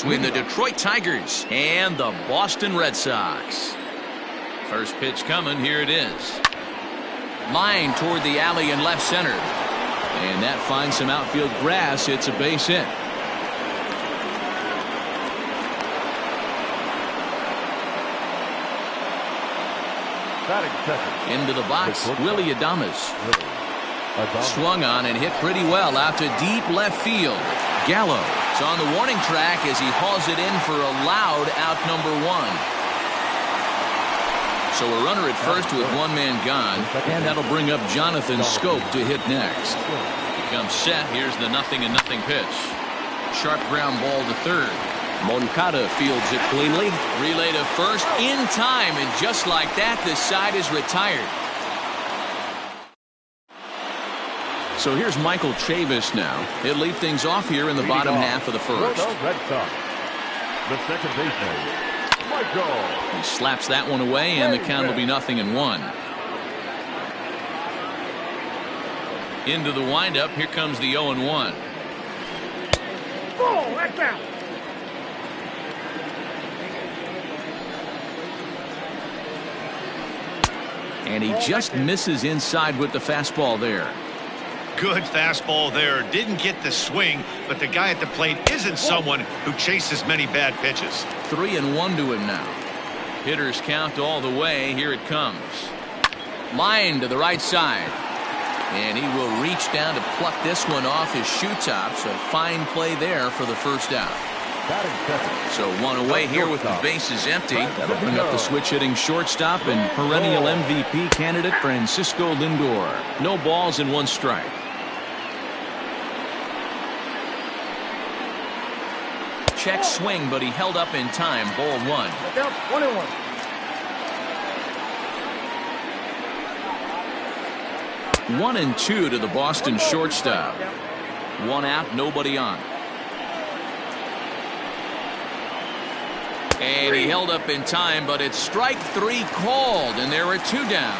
between the Detroit Tigers and the Boston Red Sox. First pitch coming. Here it is. Line toward the alley in left center. And that finds some outfield grass. It's a base hit. Into the box, Willie Adames. Swung on and hit pretty well out to deep left field. Gallo is on the warning track as he hauls it in for a loud out number 1. So a runner at first with one man gone, and that'll bring up Jonathan Scope to hit next. He comes set. Here's the 0-0 pitch. Sharp ground ball to third. Moncada fields it cleanly. Relay to first in time, and just like that, this side is retired. So here's Michael Chavis now. He'll lead things off here in the bottom half of the first. The second baseman, Michael. He slaps that one away, and the count will be 0-1. Into the windup. Here comes the 0-1. Oh, that's out. And he just misses inside with the fastball there. Good fastball there. Didn't get the swing, but the guy at the plate isn't someone who chases many bad pitches. 3-1 to him now. Hitters count all the way. Here it comes. Line to the right side. And he will reach down to pluck this one off his shoe top. So fine play there for the first out. So one away here with the bases empty. That'll bring up the switch-hitting shortstop and perennial MVP candidate Francisco Lindor. No balls and 1 strike. Check swing, but he held up in time. Ball 1. 1-2 to the Boston shortstop. 1 out, nobody on. And he held up in time, but it's strike 3 called, and there are 2 down.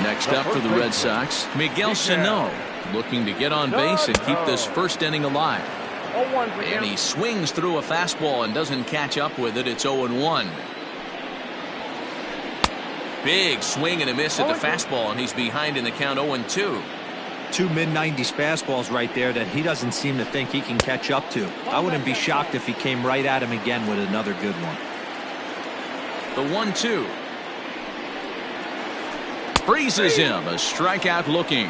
Next up for the Red Sox, Miguel Sano, looking to get on base and keep this first inning alive. And he swings through a fastball and doesn't catch up with it. It's 0-1. Big swing and a miss at the fastball, and he's behind in the count. 0-2. 2 mid-90s fastballs right there that he doesn't seem to think he can catch up to. I wouldn't be shocked if he came right at him again with another good one. The 1-2. Freezes him. A strikeout looking.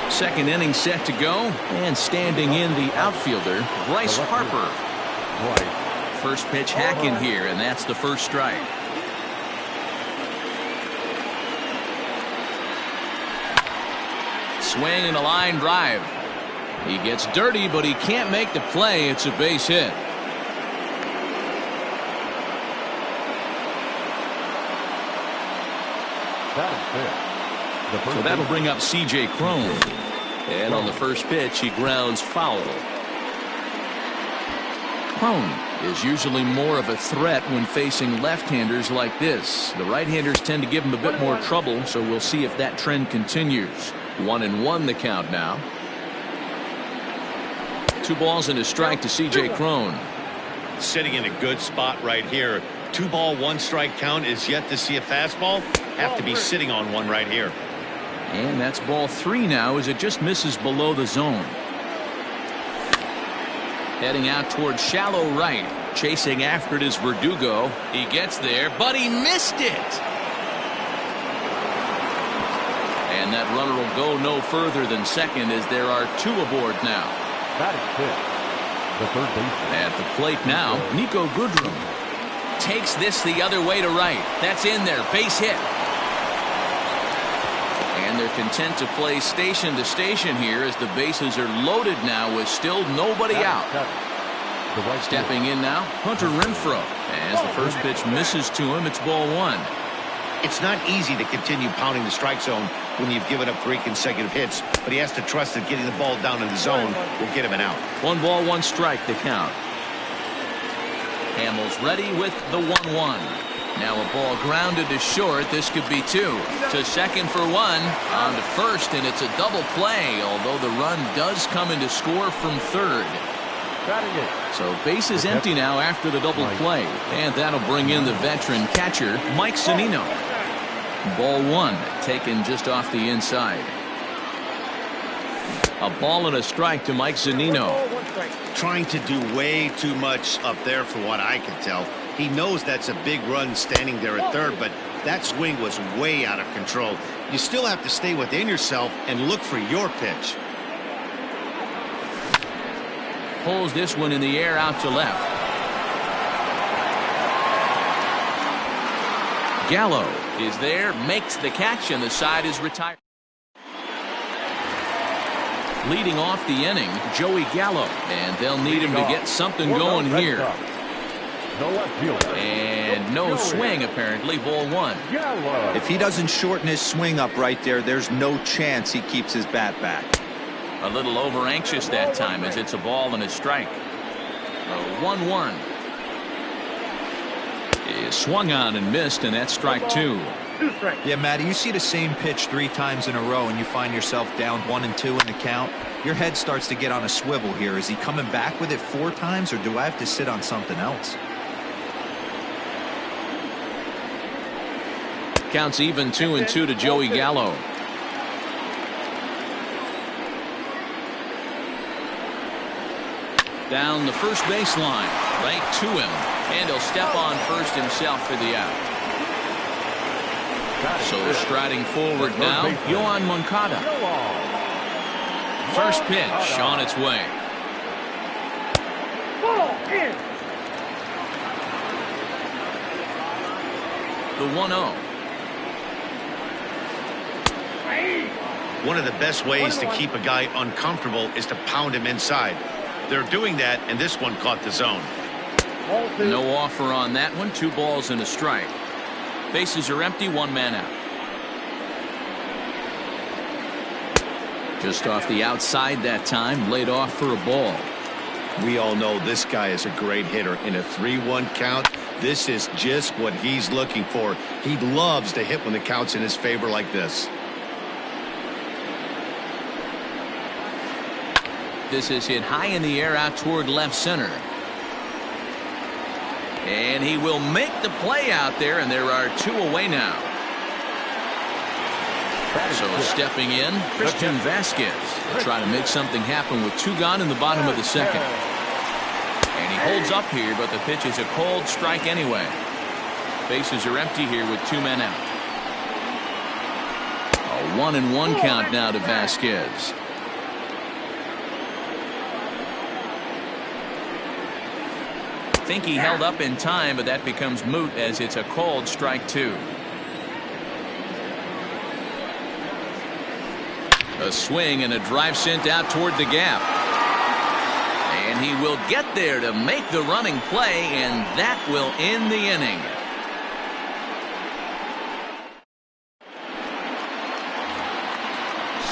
Second inning set to go, and standing in the outfielder, Bryce Harper. First pitch hacking here, and that's the first strike. Swing and a line drive. He gets dirty, but he can't make the play. It's a base hit. So that'll bring up C.J. Cron. And on the first pitch, he grounds foul. Cron is usually more of a threat when facing left-handers like this. The right-handers tend to give him a bit more trouble, so we'll see if that trend continues. 1-1 the count now. 2 balls and a strike to C.J. Cron. Sitting in a good spot right here. 2 ball, 1 strike count is yet to see a fastball. Have to be sitting on one right here. And that's ball 3 now as it just misses below the zone. Heading out towards shallow right. Chasing after it is Verdugo. He gets there, but he missed it. And that runner will go no further than second as there are 2 aboard now. The third baseman. At the plate now, Nico Goodrum takes this the other way to right. That's in there. Base hit. And they're content to play station to station here as the bases are loaded now with still nobody out. Stepping in now, Hunter Renfroe. As the first pitch misses to him, it's ball 1. It's not easy to continue pounding the strike zone when you've given up 3 consecutive hits, but he has to trust that getting the ball down in the zone will get him an out. 1 ball, 1 strike, the count. Hamels ready with the 1-1. Now a ball grounded to short. This could be two. To second for one. On to first, and it's a double play, although the run does come into score from third. So base is empty now after the double play. And that'll bring in the veteran catcher, Mike Zunino. Ball one, taken just off the inside. A ball and a strike to Mike Zunino. Trying to do way too much up there for what I can tell. He knows that's a big run standing there at third, but that swing was way out of control. You still have to stay within yourself and look for your pitch. Pulls this one in the air out to left. Gallo is there, makes the catch, and the side is retired. Leading off the inning, Joey Gallo, and they'll need him to get something going here. And no swing, apparently. Ball one. If he doesn't shorten his swing up right there, there's no chance he keeps his bat back. A little over anxious that time as it's a ball and a strike. 1-1. Is swung on and missed, and that's strike two. Yeah, Matty, you see the same pitch 3 times in a row and you find yourself down 1-2 in the count. Your head starts to get on a swivel here. Is he coming back with it 4 times, or do I have to sit on something else? Counts even 2-2 to Joey Gallo. Down the first baseline, right to him, and he'll step on first himself for the out. So striding forward now, Yohan Moncada. First pitch on its way. The 1-0. One of the best ways to keep a guy uncomfortable is to pound him inside. They're doing that, and this one caught the zone. No offer on that one. 2 balls and a strike. Bases are empty, 1 man out. Just off the outside that time, laid off for a ball. We all know this guy is a great hitter. In a 3-1 count, this is just what he's looking for. He loves to hit when the count's in his favor like this. This is hit high in the air out toward left center. And he will make the play out there, and there are 2 away now. So stepping in, Christian Vasquez will try to make something happen with 2 gone in the bottom of the second. And he holds up here, but the pitch is a cold strike anyway. Bases are empty here with 2 men out. A 1-1 count now to Vasquez. Think he held up in time, but that becomes moot as it's a cold strike 2. A swing and a drive sent out toward the gap. And he will get there to make the running play, and that will end the inning.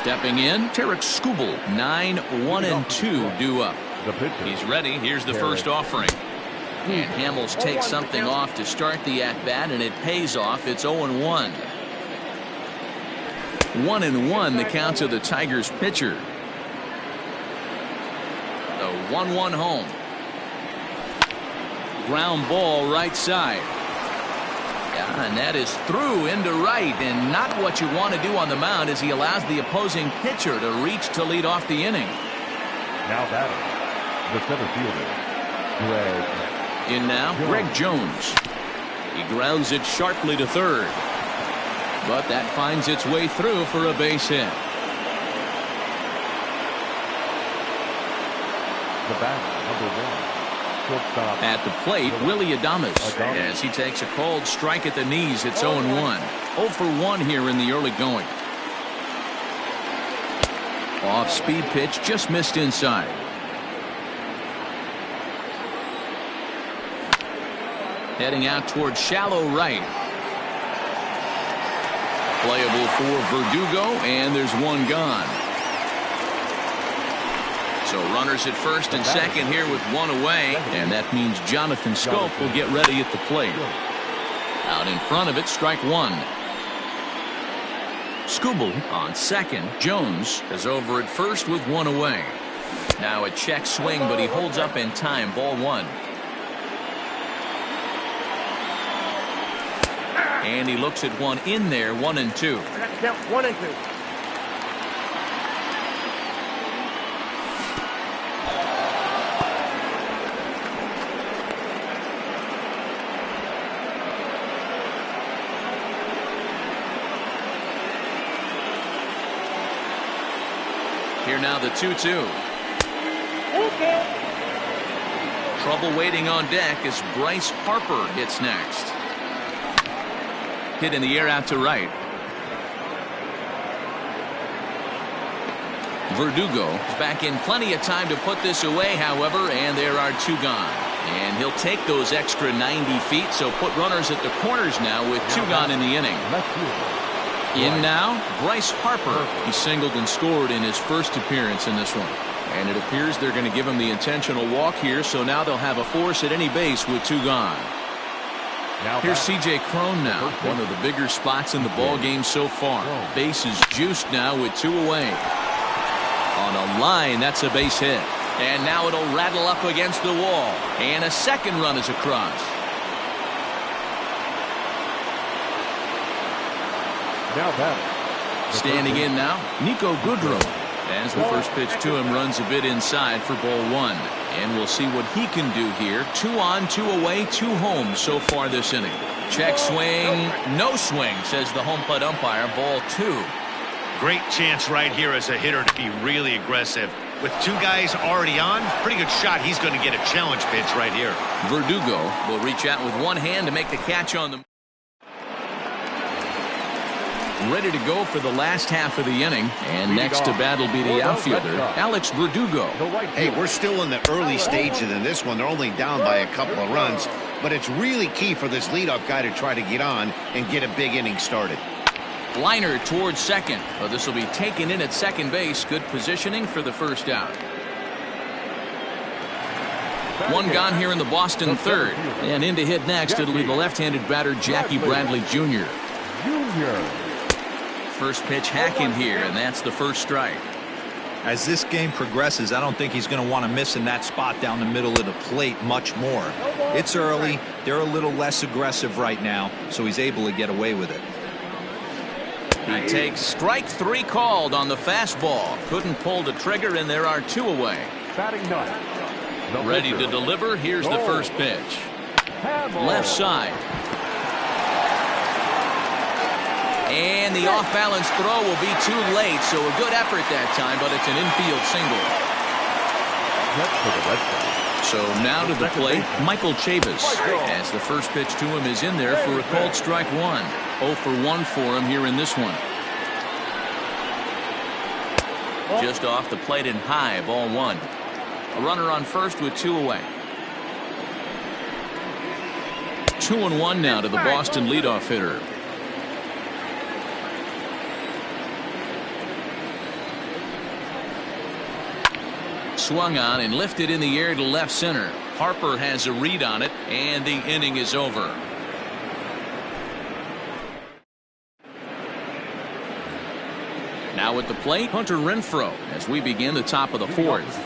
Stepping in, Tarek Skubal, 9-1-2 due up. He's ready. Here's the first offering. And Hamels takes something off to start the at-bat, and it pays off. It's 0-1. 1-1 the count to the Tigers pitcher. The 1-1 home. Ground ball right side. Yeah, and that is through into right, and not what you want to do on the mound as he allows the opposing pitcher to reach to lead off the inning. Now batting, the center fielder, Greg. In now, Greg Jones. He grounds it sharply to third. But that finds its way through for a base hit. The bat, number 1, shortstop. At the plate, Willie Adames. As he takes a cold strike at the knees, it's 0-1. 0 for 1 here in the early going. Off-speed pitch, just missed inside. Heading out towards shallow right. Playable for Verdugo, and there's 1 gone. So runners at first and second here with 1 away, and that means Jonathan Scope will get ready at the plate. Out in front of it, strike one. Skubal on second. Jones is over at first with one away. Now a check swing, but he holds up in time. Ball one. And he looks at one in there, 1 and 2. Count 1 and 2. Here now the 2-2. Trouble waiting on deck as Bryce Harper hits next. Hit in the air out to right. Verdugo is back in plenty of time to put this away, however, and there are 2 gone. And he'll take those extra 90 feet, so put runners at the corners now with 2 gone in the inning. In now, Bryce Harper. He singled and scored in his first appearance in this one. And it appears they're going to give him the intentional walk here, so now they'll have a force at any base with 2 gone. Here's C.J. Cron now, one of the bigger spots in the ball game so far. Base is juiced now with 2 away. On a line, that's a base hit. And now it'll rattle up against the wall. And a second run is across. Now that. Standing in now, Nico Goodrum. As the first pitch to him runs a bit inside for ball 1. And we'll see what he can do here. 2 on, 2 away, 2 home so far this inning. Check swing, no swing, says the home plate umpire. Ball 2. Great chance right here as a hitter to be really aggressive. With 2 guys already on, pretty good shot. He's going to get a challenge pitch right here. Verdugo will reach out with one hand to make the catch on them. Ready to go for the last half of the inning. And next to bat will be the outfielder, Alex Verdugo. Hey, we're still in the early stages in this one. They're only down by a couple of runs. But it's really key for this leadoff guy to try to get on and get a big inning started. Liner towards second. Well, this will be taken in at second base. Good positioning for the first out. 1 gone here in the Boston third. And in to hit next, it'll be the left-handed batter, Jackie Bradley Jr. First pitch hacking here, and that's the first strike. As this game progresses, I don't think he's going to want to miss in that spot down the middle of the plate much more. It's early. They're a little less aggressive right now, so he's able to get away with it. He takes strike 3 called on the fastball. Couldn't pull the trigger, and there are 2 away. Ready to deliver. Here's the first pitch. Left side. And the off-balance throw will be too late, so a good effort that time, but it's an infield single. So now to the plate, Michael Chavis, as the first pitch to him is in there for a called strike 1. 0 for 1 for him here in this one. Just off the plate and high, ball 1. A runner on first with 2 away. 2-1 now to the Boston leadoff hitter. Swung on and lifted in the air to left center. Harper has a read on it, and the inning is over. Now at the plate, Hunter Renfroe as we begin the top of the 4th.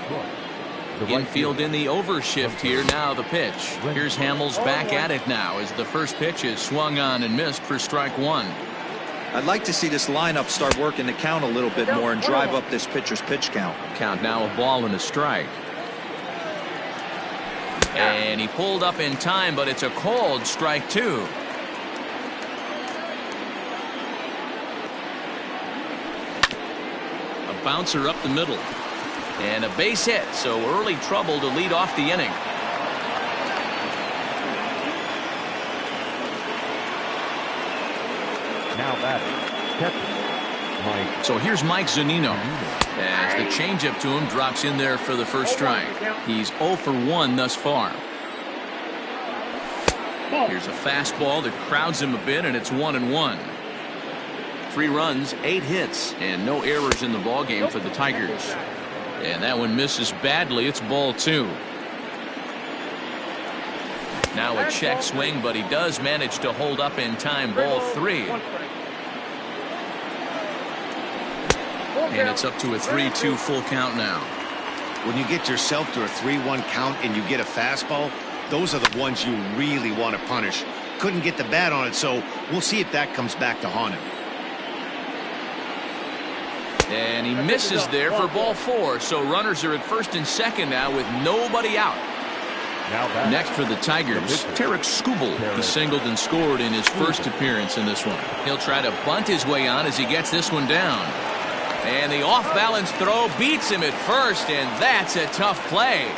Infield in the overshift here. Now the pitch. Here's Hamels back at it now as the first pitch is swung on and missed for strike 1. I'd like to see this lineup start working the count a little bit more and drive up this pitcher's pitch count. Count now a ball and a strike. And he pulled up in time, but it's a called strike 2. A bouncer up the middle. And a base hit, so early trouble to lead off the inning. Now batting, Mike. So here's Mike Zunino. As the changeup to him drops in there for the first strike. He's 0 for 1 thus far. Here's a fastball that crowds him a bit, and it's 1-1. 3 runs, 8 hits, and no errors in the ballgame for the Tigers. And that one misses badly. It's ball 2. Now a check swing, but he does manage to hold up in time. Ball 3. And it's up to a 3-2 full count now. When you get yourself to a 3-1 count and you get a fastball, those are the ones you really want to punish. Couldn't get the bat on it, so we'll see if that comes back to haunt him. And he misses there for ball 4. So runners are at first and second now with nobody out. Next for the Tigers, Tarek Skubal. He singled and scored in his first appearance in this one. He'll try to bunt his way on as he gets this one down. And the off-balance throw beats him at first, and that's a tough play.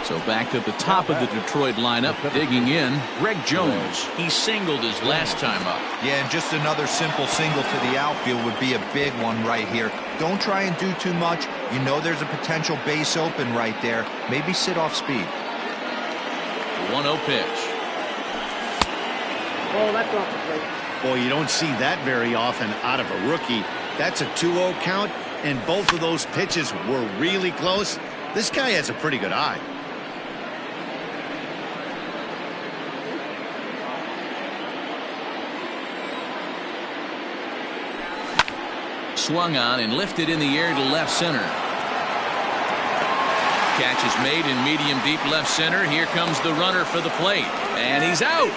So back to the top of the Detroit lineup, digging in, Greg Jones. He singled his last time up. Yeah, and just another simple single to the outfield would be a big one right here. Don't try and do too much. You know there's a potential base open right there. Maybe sit off speed. 1-0 pitch. Oh, that's off the plate. Boy, you don't see that very often out of a rookie. That's a 2-0 count, and both of those pitches were really close. This guy has a pretty good eye. Swung on and lifted in the air to left center. Catch is made in medium deep left center. Here comes the runner for the plate, and he's out.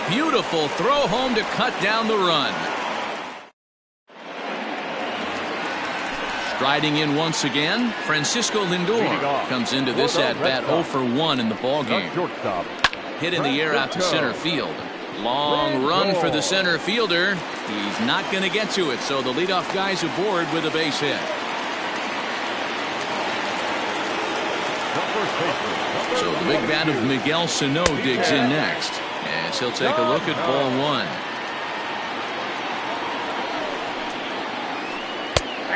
Beautiful throw home to cut down the run. Striding in once again, Francisco Lindor comes into this at-bat 0 for 1 in the ballgame. Hit in the air out to center field. Long run for the center fielder. He's not going to get to it, so the leadoff guy's aboard with a base hit. So the big bat of Miguel Sano digs in next, as he'll take a look at ball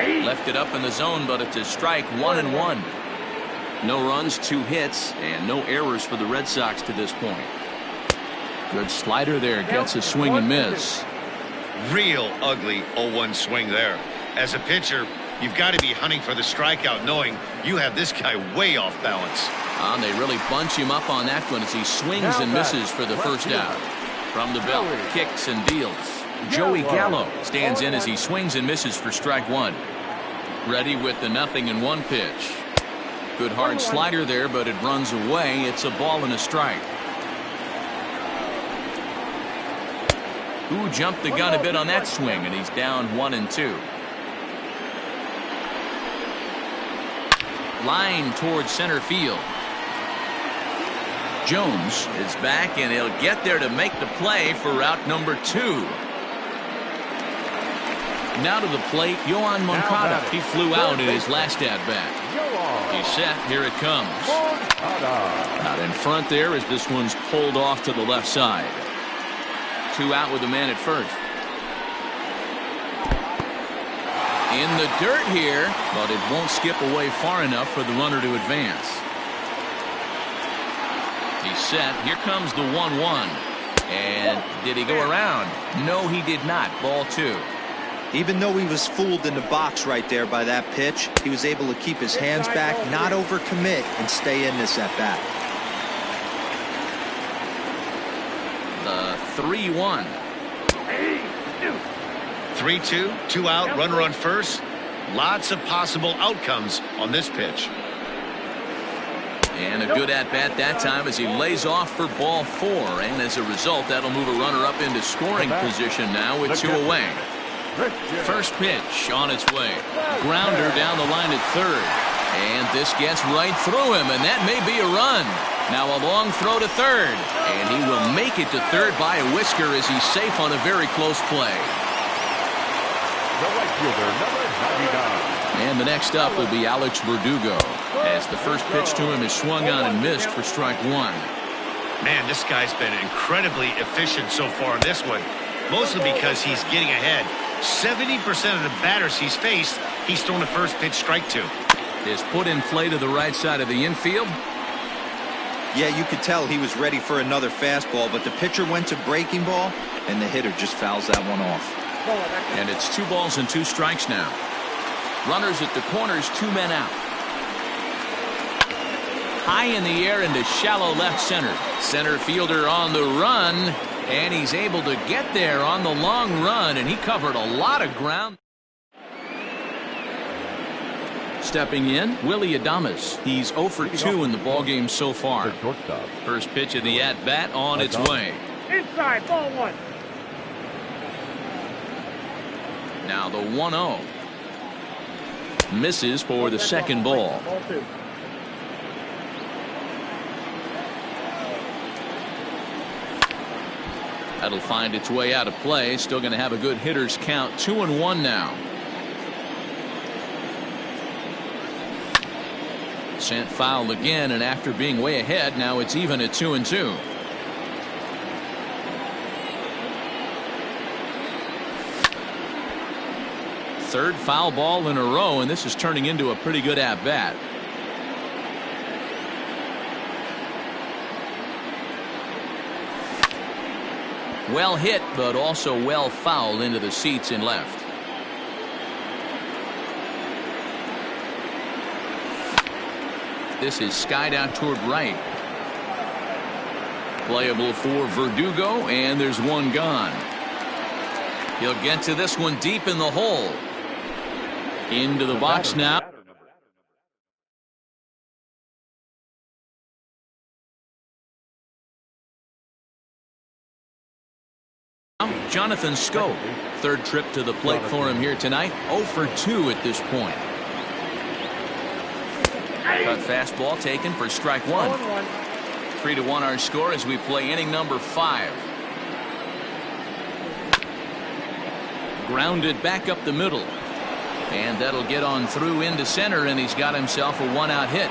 1. Left it up in the zone, but it's a strike. 1-1. No runs, 2 hits, and no errors for the Red Sox to this point. Good slider there, gets a swing and miss. Real ugly 0-1 swing there. As a pitcher, you've got to be hunting for the strikeout, knowing you have this guy way off balance. And they really bunch him up on that one as he swings and misses for the first out. From the belt, kicks and deals. Joey Gallo stands in as he swings and misses for strike 1. Ready with the 0-1 pitch. Good hard slider there, but it runs away. It's a ball and a strike. Who jumped the gun a bit on that swing, and he's down 1-2. Line towards center field. Jones is back, and he'll get there to make the play for route number 2. Now to the plate, Yohan Moncada. He flew out in his last at-bat. He's set. Here it comes. Out in front there as this one's pulled off to the left side. 2 out with a man at first. In the dirt here, but it won't skip away far enough for the runner to advance. He's set. Here comes the 1-1. And did he go around? No, he did not. Ball 2. Even though he was fooled in the box right there by that pitch, he was able to keep his hands back, not overcommit, and stay in this at-bat. The 3-1. 3-2, 2 out, runner on first. Lots of possible outcomes on this pitch. And a good at-bat that time as he lays off for ball 4. And as a result, that'll move a runner up into scoring position now with 2 away. First pitch on its way. Grounder down the line at third. And this gets right through him, and that may be a run. Now a long throw to third. And he will make it to third by a whisker as he's safe on a very close play. The right fielder, number 99. And the next up will be Alex Verdugo, as the first pitch to him is swung on and missed for strike 1. Man, this guy's been incredibly efficient so far in this one, mostly because he's getting ahead. 70% of the batters he's faced, he's thrown the first pitch strike to. Is put in play to the right side of the infield. Yeah, you could tell he was ready for another fastball, but the pitcher went to breaking ball, and the hitter just fouls that one off. And it's 2 balls and 2 strikes now. Runners at the corners, 2 men out. high in the air into shallow left center. Center fielder on the run, and he's able to get there on the long run, and he covered a lot of ground. Stepping in, Willie Adames. He's 0 for 2 in the ballgame so far. First pitch of the at-bat on its way. Inside, ball 1. Now the 1-0. Misses for the second ball. Ball 2. That'll find its way out of play. Still going to have a good hitter's count. 2-1 now. Sent foul again, and after being way ahead, now it's even at 2-2. Third foul ball in a row, and this is turning into a pretty good at-bat. Well hit, but also well fouled into the seats in left. This is skied out toward right. Playable for Verdugo, and there's one gone. He'll get to this one deep in the hole. Into the box now. Jonathan Scope. Third trip to the plate for him here tonight. 0 for 2 at this point. Cut fastball taken for strike 1. 3-1 our score as we play inning number 5. Grounded back up the middle. And that'll get on through into center, and he's got himself a 1-out hit.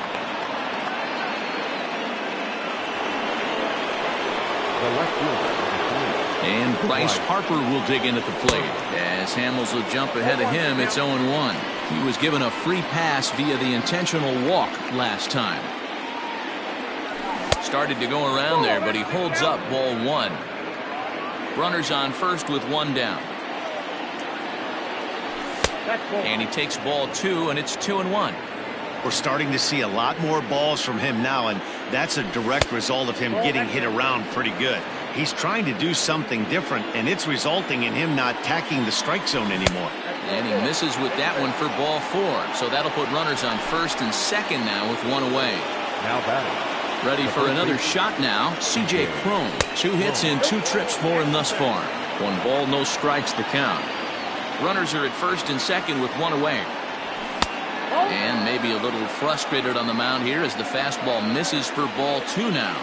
And Bryce Harper will dig in at the plate. As Hamels will jump ahead of him, it's 0-1. He was given a free pass via the intentional walk last time. Started to go around there, but he holds up ball 1. Runners on first with 1 down. And he takes ball 2, and it's 2-1. We're starting to see a lot more balls from him now, and that's a direct result of him getting hit around pretty good. He's trying to do something different, and it's resulting in him not tacking the strike zone anymore. And he misses with that one for ball 4. So that'll put runners on first and second now with 1 away. Now batting. Ready for another shot now. C.J. Cron. 2 hits in 2 trips for him thus far. 1 ball, no strikes the count. Runners are at first and second with 1 away. And maybe a little frustrated on the mound here as the fastball misses for ball 2 now.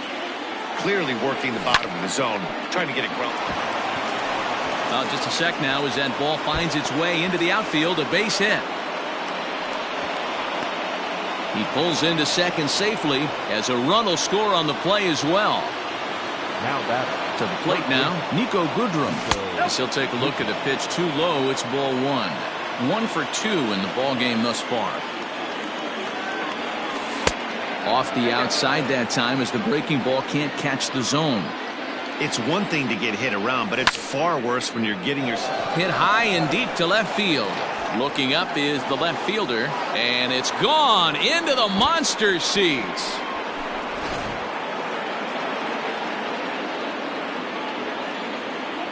Clearly working the bottom of the zone, trying to get it grounded. Just a sec now as that ball finds its way into the outfield, a base hit. He pulls into second safely as a run will score on the play as well. Now batting. To the plate now, Nico Goodrum. As he'll take a look at a pitch too low, it's ball 1. 1 for 2 in the ball game thus far. Off the outside that time as the breaking ball can't catch the zone. It's one thing to get hit around, but it's far worse when you're getting yourself hit high and deep to left field. Looking up is the left fielder, and it's gone into the monster seats.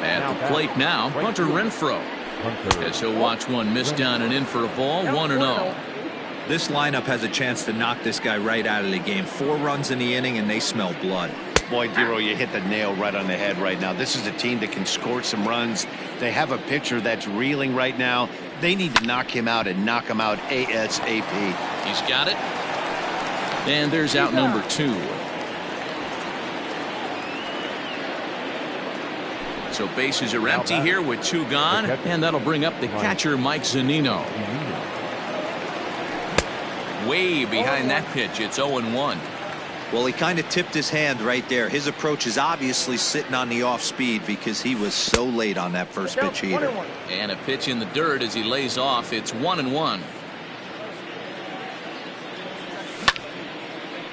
At the plate now, Hunter Renfroe. As he'll watch one miss down and in for a ball. 1-0. This lineup has a chance to knock this guy right out of the game. 4 runs in the inning, and they smell blood. Boy, Dero, you hit the nail right on the head right now. This is a team that can score some runs. They have a pitcher that's reeling right now. They need to knock him out and knock him out ASAP. He's got it. And there's out number 2. So bases are empty here with 2 gone, and that'll bring up the catcher, Mike Zunino. Way behind that pitch, it's 0-1. Well, he kind of tipped his hand right there. His approach is obviously sitting on the off speed because he was so late on that first pitch heater. And a pitch in the dirt as he lays off. It's 1-1.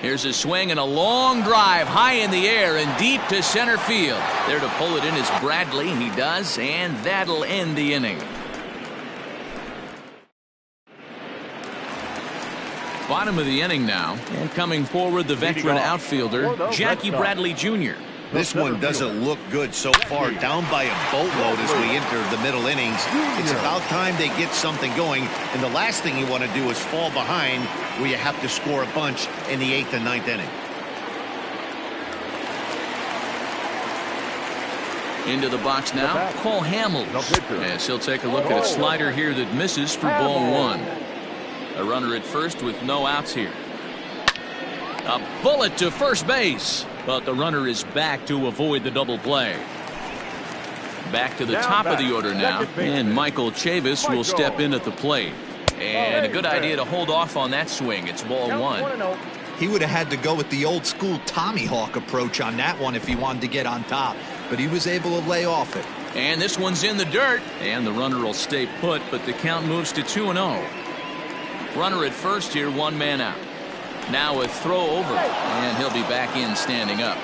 Here's a swing and a long drive high in the air and deep to center field. There to pull it in is Bradley. He does, and that'll end the inning. Bottom of the inning now, and coming forward, the veteran outfielder, Jackie Bradley Jr. This one doesn't look good so far. Down by a boatload as we enter the middle innings. It's about time they get something going. And the last thing you want to do is fall behind where you have to score a bunch in the 8th and 9th inning. Into the box now, Cole Hamels. As he'll take a look at a slider here that misses for ball 1. A runner at first with no outs here. A bullet to first base. But the runner is back to avoid the double play. Back to the top of the order now, and Michael Chavis will step in at the plate. And a good idea to hold off on that swing. It's ball 1. He would have had to go with the old school Tommy Hawk approach on that one if he wanted to get on top, but he was able to lay off it. And this one's in the dirt, and the runner will stay put, but the count moves to 2-0. Runner at first here, 1 man out. Now a throw over, and he'll be back in standing up.